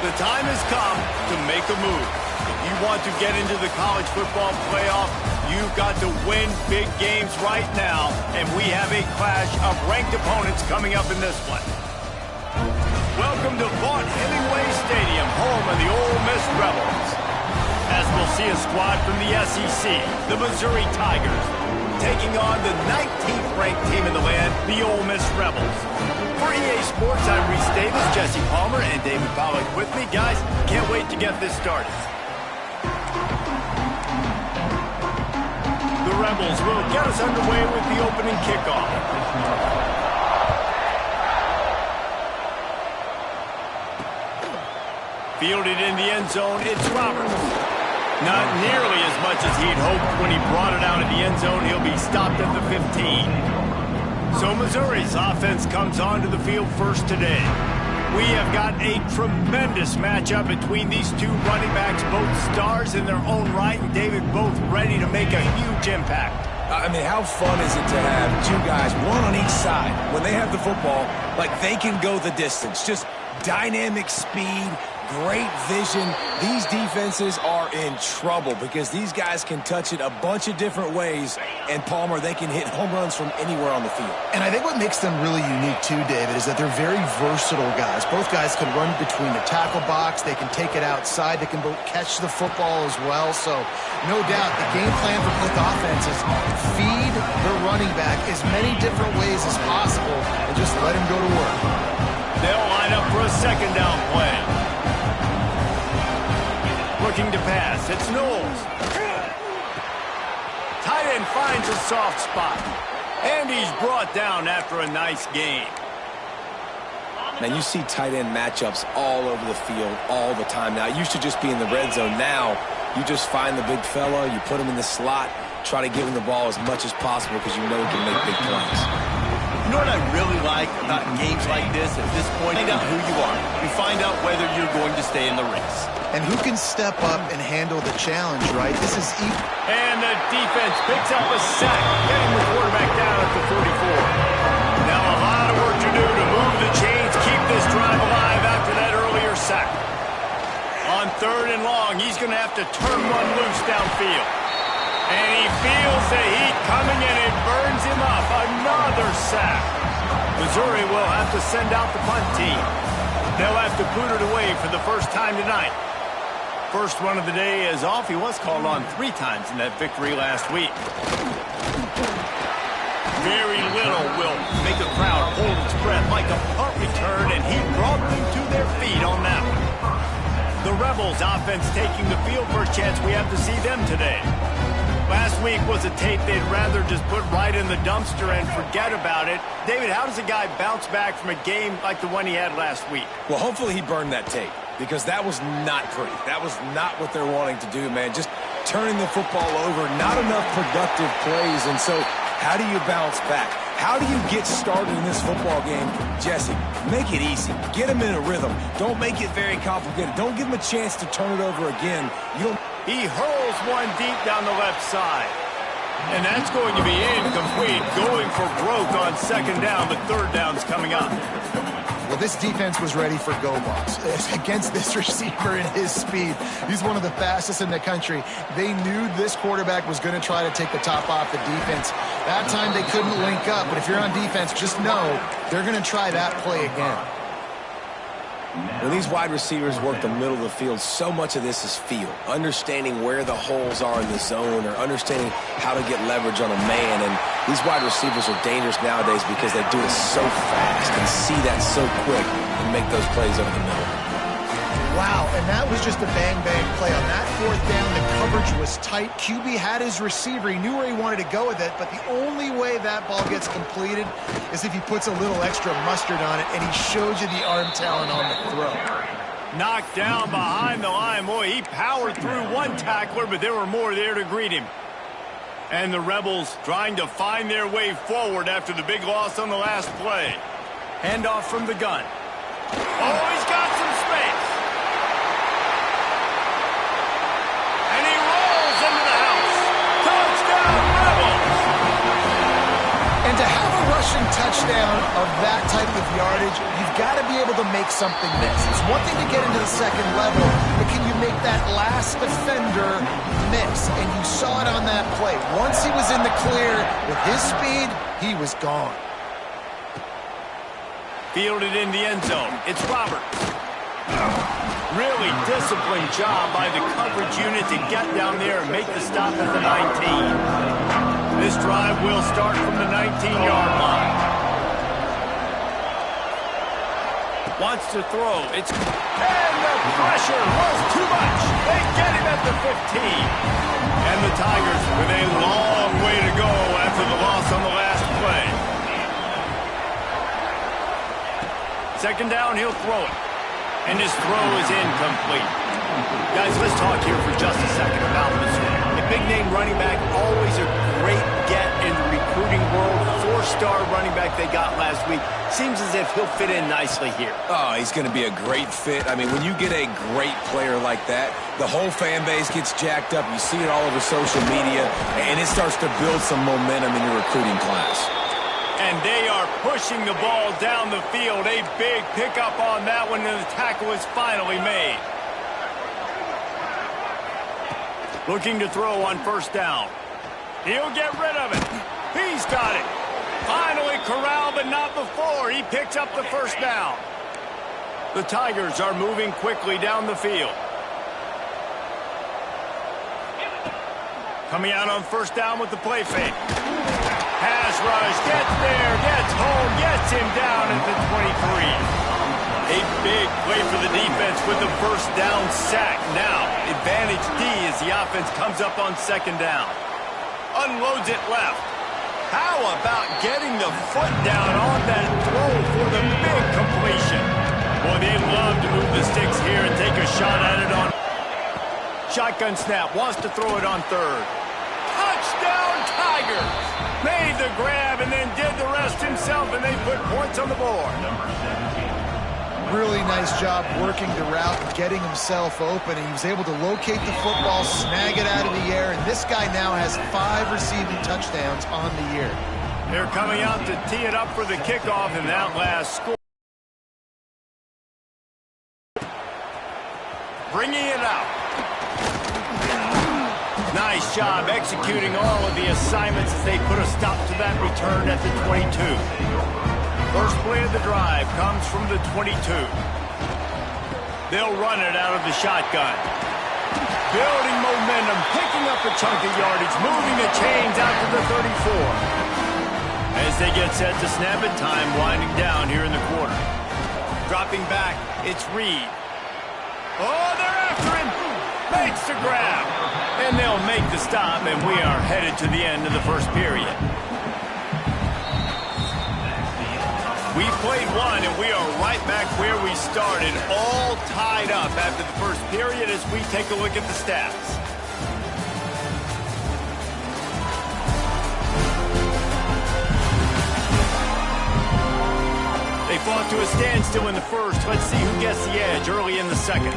The time has come to make a move. If you want to get into the college football playoff, you've got to win big games right now, and we have a clash of ranked opponents coming up in this one. Welcome to Vaught-Hemingway Stadium, home of the Ole Miss Rebels. As we'll see a squad from the SEC, the Missouri Tigers, taking on the 19th ranked team in the land, the Ole Miss Rebels. For EA Sports, I'm Reese Davis, Jesse Palmer, and David Pollack with me. Guys, can't wait to get this started. The Rebels will get us underway with the opening kickoff. Fielded in the end zone, it's Roberts. Not nearly as much as he'd hoped when he brought it out of the end zone. He'll be stopped at the 15. So Missouri's offense comes onto the field first today. We have got a tremendous matchup between these two running backs, both stars in their own right, and David, both ready to make a huge impact. I mean, how fun is it to have two guys, one on each side, when they have the football, like they can go the distance. Just dynamic speed, great vision. These defenses are in trouble because these guys can touch it a bunch of different ways, and Palmer, they can hit home runs from anywhere on the field. And I think what makes them really unique too, David, is that they're very versatile guys. Both guys can run between the tackle box, they can take it outside, they can both catch the football as well. So no doubt the game plan for both offenses, feed the running back as many different ways as possible and just let him go to work. They'll line up for a second down play. Looking to pass, it's Knowles. Tight end finds a soft spot. And he's brought down after a nice gain. Man, you see tight end matchups all over the field all the time now. It used to just be in the red zone. Now, you just find the big fella, you put him in the slot, try to give him the ball as much as possible because you know he can make big plays. You know what I really like about games like this at this point? Find out who you are. You find out whether you're going to stay in the race. And who can step up and handle the challenge, right? This is equal. And the defense picks up a sack, getting the quarterback down at the 44. Now a lot of work to do to move the chains, keep this drive alive after that earlier sack. On 3rd and long, he's going to have to turn one loose downfield. And he feels the heat coming and it burns him up. Another sack. Missouri will have to send out the punt team. They'll have to boot it away for the first time tonight. First run of the day is off. He was called on 3 times in that victory last week. Very little will make a crowd hold its breath like a punt return, and he brought them to their feet on that one. The Rebels offense taking the field for a chance. We have to see them today. Last week was a tape they'd rather just put right in the dumpster and forget about it. David, how does a guy bounce back from a game like the one he had last week? Well, hopefully he burned that tape because that was not pretty. That was not what they're wanting to do, man. Just turning the football over, not enough productive plays. And so how do you bounce back? How do you get started in this football game? Jesse, make it easy. Get him in a rhythm. Don't make it very complicated. Don't give him a chance to turn it over again. He hurls one deep down the left side. And that's going to be incomplete. Going for broke on 2nd down, but 3rd down's coming up. Well, this defense was ready for go balls against this receiver and his speed. He's one of the fastest in the country. They knew this quarterback was going to try to take the top off the defense. That time they couldn't link up, but if you're on defense, just know they're going to try that play again. When these wide receivers work the middle of the field, so much of this is feel. Understanding where the holes are in the zone or understanding how to get leverage on a man. And these wide receivers are dangerous nowadays because they do it so fast and see that so quick and make those plays over the middle. Wow, and that was just a bang-bang play. On that 4th down, the coverage was tight. QB had his receiver. He knew where he wanted to go with it, but the only way that ball gets completed is if he puts a little extra mustard on it, and he shows you the arm talent on the throw. Knocked down behind the line. Boy, he powered through one tackler, but there were more there to greet him. And the Rebels trying to find their way forward after the big loss on the last play. Handoff from the gun. Oh, he's got some space. And he rolls into the house. Touchdown, Rebels! And to have a a rushing touchdown of that type of yardage, you've got to be able to make something miss. It's one thing to get into the second level, but can you make that last defender miss? And you saw it on that play. Once he was in the clear with his speed, he was gone. Fielded in the end zone. It's Roberts. Really disciplined job by the coverage unit to get down there and make the stop at the 19. This drive will start from the 19-yard line. Wants to throw. And the pressure was too much. They get him at the 15. And the Tigers with a long way to go after the loss on the last play. Second down, he'll throw it. And his throw is incomplete. Guys, let's talk here for just a second about this one. A big-name running back, always a great get in the recruiting world. Four-star running back they got last week. Seems as if he'll fit in nicely here. Oh, he's going to be a great fit. I mean, when you get a great player like that, the whole fan base gets jacked up. You see it all over social media, and it starts to build some momentum in your recruiting class. And they are pushing the ball down the field. A big pickup on that one, and the tackle is finally made. Looking to throw on first down. He'll get rid of it. He's got it. Finally corralled, but not before. He picks up the first down. The Tigers are moving quickly down the field. Coming out on first down with the play fake. Pass rush, gets there, gets home, gets him down at the 23. A big play for the defense with the first down sack. Now, advantage D as the offense comes up on second down. Unloads it left. How about getting the foot down on that throw for the big completion? Boy, they love to move the sticks here and take a shot at it on. Shotgun snap, wants to throw it on third. Touchdown Tigers! Made the grab and then did the rest himself, and they put points on the board. Really nice job working the route and getting himself open. And he was able to locate the football, snag it out of the air, and this guy now has 5 receiving touchdowns on the year. They're coming out to tee it up for the kickoff, and that last score. Bringing it out. Nice job executing all of the assignments as they put a stop to that return at the 22. First play of the drive comes from the 22. They'll run it out of the shotgun. Building momentum, picking up a chunk of yardage, moving the chains out to the 34. As they get set to snap it, time winding down here in the quarter. Dropping back, it's Reed. Oh, they're after him. Makes the grab. And they'll make the stop, and we are headed to the end of the first period. We played one, and we are right back where we started, all tied up after the first period as we take a look at the stats. They fought to a standstill in the first. Let's see who gets the edge early in the second.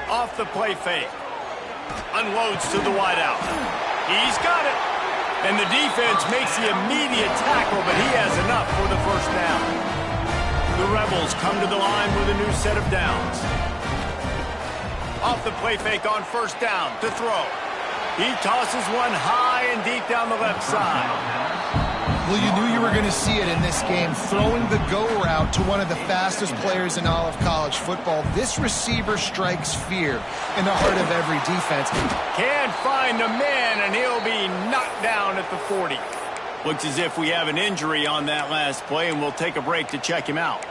Off the play fake. Unloads to the wideout. He's got it. And the defense makes the immediate tackle, but he has enough for the first down. The Rebels come to the line with a new set of downs. Off the play fake on first down to throw. He tosses one high and deep down the left side. Well, you knew you were going to see it in this game, throwing the go route to one of the fastest players in all of college football. This receiver strikes fear in the heart of every defense. Can't find a man, and he'll be knocked down at the 40. Looks as if we have an injury on that last play, and we'll take a break to check him out.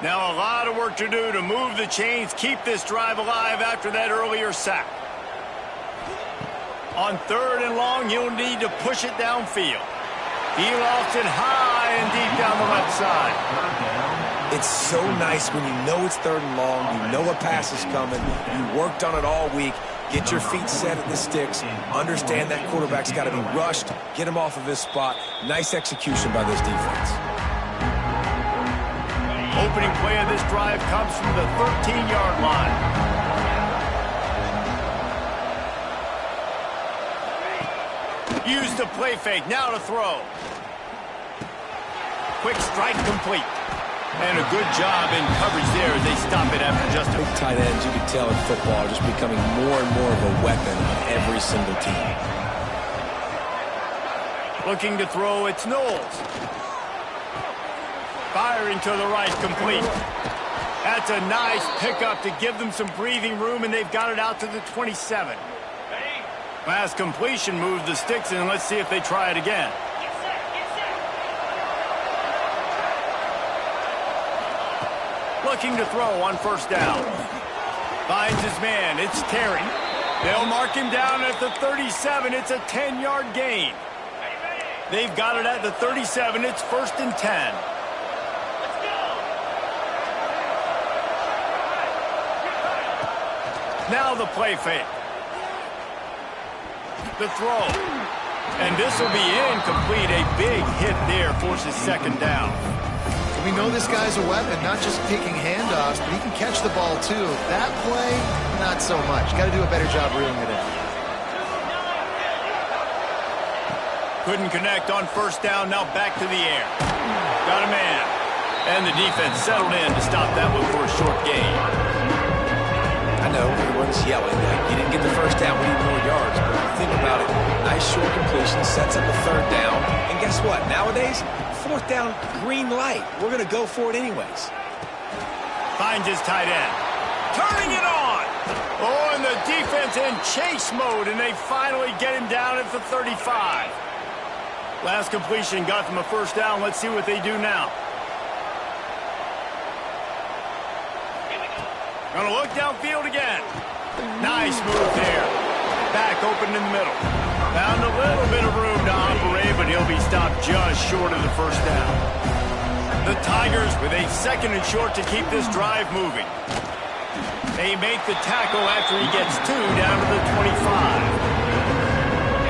Now a lot of work to do to move the chains, keep this drive alive after that earlier sack. On third and long, you'll need to push it downfield. He lofts it high and deep down the left side. It's so nice when you know it's third and long, you know a pass is coming, you worked on it all week, get your feet set at the sticks, understand that quarterback's got to be rushed, get him off of his spot. Nice execution by this defense. opening play of this drive comes from the 13-yard line. Use the play fake, now to throw. Quick strike complete. And a good job in coverage there as they stop it after just a... Big tight ends, you can tell in football, are just becoming more and more of a weapon on every single team. Looking to throw, it's Knowles. Firing to the right, complete. That's a nice pickup to give them some breathing room, and they've got it out to the 27. Last completion moved the sticks in. Let's see if they try it again. Looking to throw on first down. Finds his man. It's Terry. They'll mark him down at the 37. It's a 10-yard gain. They've got it at the 37. It's 1st and 10. Now the play fake. The throw. And this will be incomplete. A big hit there forces 2nd down. We know this guy's a weapon, not just taking handoffs, but he can catch the ball too. That play, not so much. Got to do a better job reeling it in. Couldn't connect on first down, now back to the air. Got a man. And the defense settled in to stop that one for a short gain. I know, everyone's yelling, like, you didn't get the first down, we need more yards. But if you think about it, nice short completion, sets up a 3rd down. And guess what? Nowadays, 4th down, green light. We're going to go for it anyways. Finds his tight end. Turning it on. Oh, and the defense in chase mode, and they finally get him down at the 35. Last completion got them a 1st down. Let's see what they do now. Gonna look downfield again. Nice move there. Back open in the middle. Found a little bit of room to operate, but he'll be stopped just short of the 1st down. The Tigers with a 2nd and short to keep this drive moving. They make the tackle after he gets 2 down to the 25.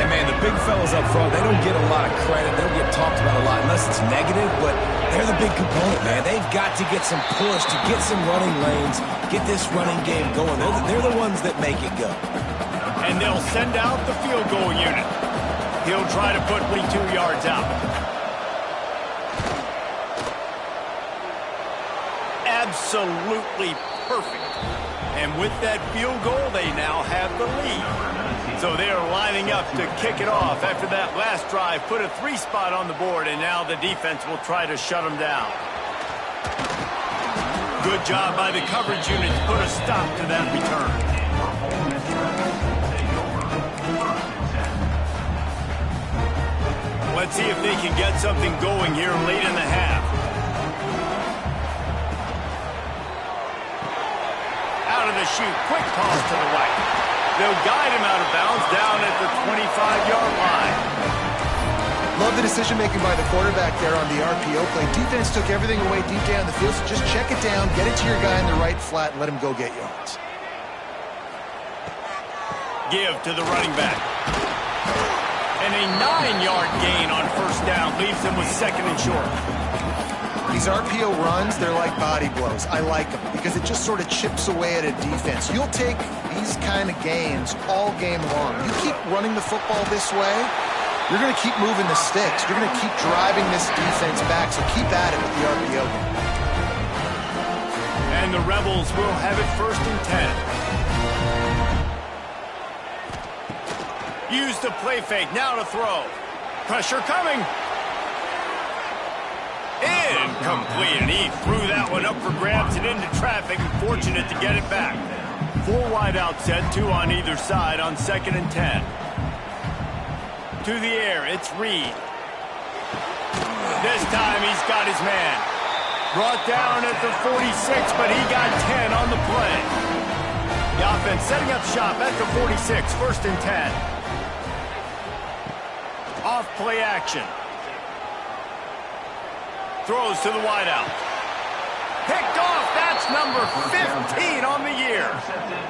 And man, the big fellas up front, they don't get a lot of credit. They don't get talked about a lot unless it's negative, but they're the big component, man. They've got to get some push, to get some running lanes, get this running game going. They're the ones that make it go. And they'll send out the field goal unit. He'll try to put 22 yards out. Absolutely perfect. And with that field goal, they now have the lead. So they are lining up to kick it off after that last drive. Put a 3 spot on the board, and now the defense will try to shut them down. Good job by the coverage unit to put a stop to that return. Let's see if they can get something going here late in the half. Out of the chute, quick toss to the right. They'll guide him out of bounds down at the 25-yard line. Love the decision-making by the quarterback there on the RPO play. Defense took everything away deep down the field, so just check it down, get it to your guy in the right flat, and let him go get yards. Give to the running back. And a 9-yard gain on first down leaves him with 2nd and short. These RPO runs, they're like body blows. I like them because it just sort of chips away at a defense. You'll take these kind of gains all game long. You keep running the football this way, you're going to keep moving the sticks. You're going to keep driving this defense back, so keep at it with the RPO game. And the Rebels will have it 1st and 10. Use the play fake, now to throw. Pressure coming. Incomplete, and he threw that one up for grabs and into traffic, and fortunate to get it back. 4 wide out set, 2 on either side on 2nd and 10. To the air, it's Reed. This time he's got his man. Brought down at the 46, but he got 10 on the play. The offense setting up shop at the 46, 1st and 10. Off play action. Throws to the wideout. Picked off. That's number 15 on the year.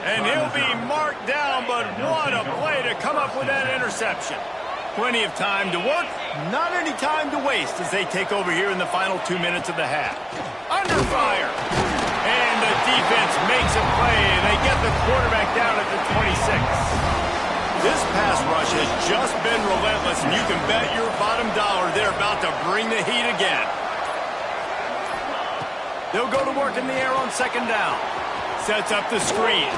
And he'll be marked down, but what a play to come up with that interception. Plenty of time to work, not any time to waste as they take over here in the final 2 minutes of the half. Under fire. And the defense makes a play, and they get the quarterback down at the 26. This pass rush has just been relentless, and you can bet your bottom dollar they're about to bring the heat again. They'll go to work in the air on second down. Sets up the screen.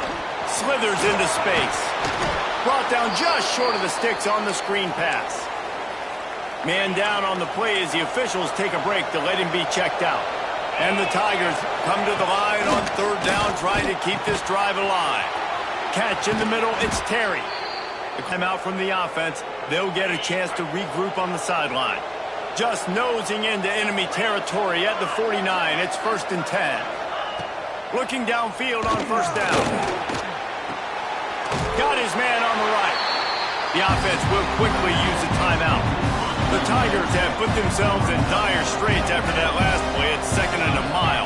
Slithers into space. Brought down just short of the sticks on the screen pass. Man down on the play as the officials take a break to let him be checked out. And the Tigers come to the line on third down, trying to keep this drive alive. Catch in the middle, it's Terry. The timeout from the offense, they'll get a chance to regroup on the sideline. Just nosing into enemy territory at the 49, it's 1st and 10. Looking downfield on first down. Got his man on the right. The offense will quickly use a timeout. The Tigers have put themselves in dire straits after that last play. It's 2nd and a mile.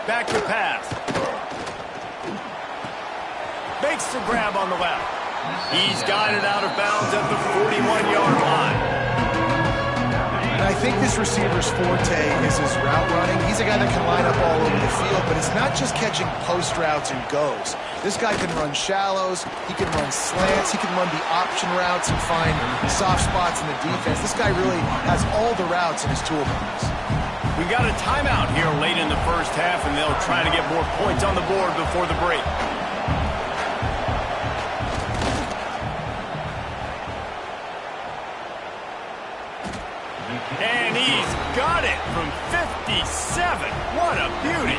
Back to pass. Makes the grab on the left. He's got it out of bounds at the 41-yard line. And I think this receiver's forte is his route running. He's a guy that can line up all over the field, but it's not just catching post routes and goes. This guy can run shallows, he can run slants, he can run the option routes and find soft spots in the defense. This guy really has all the routes in his toolbox. We got a timeout here late in the first half, and they'll try to get more points on the board before the break. And he's got it from 57. What a beauty.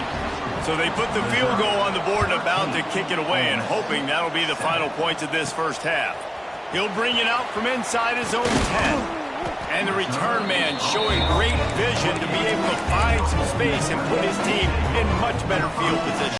So they put the field goal on the board and about to kick it away, and hoping that'll be the final points of this first half. He'll bring it out from inside his own 10. And the return man showing great vision to be able to find some space and put his team in much better field position.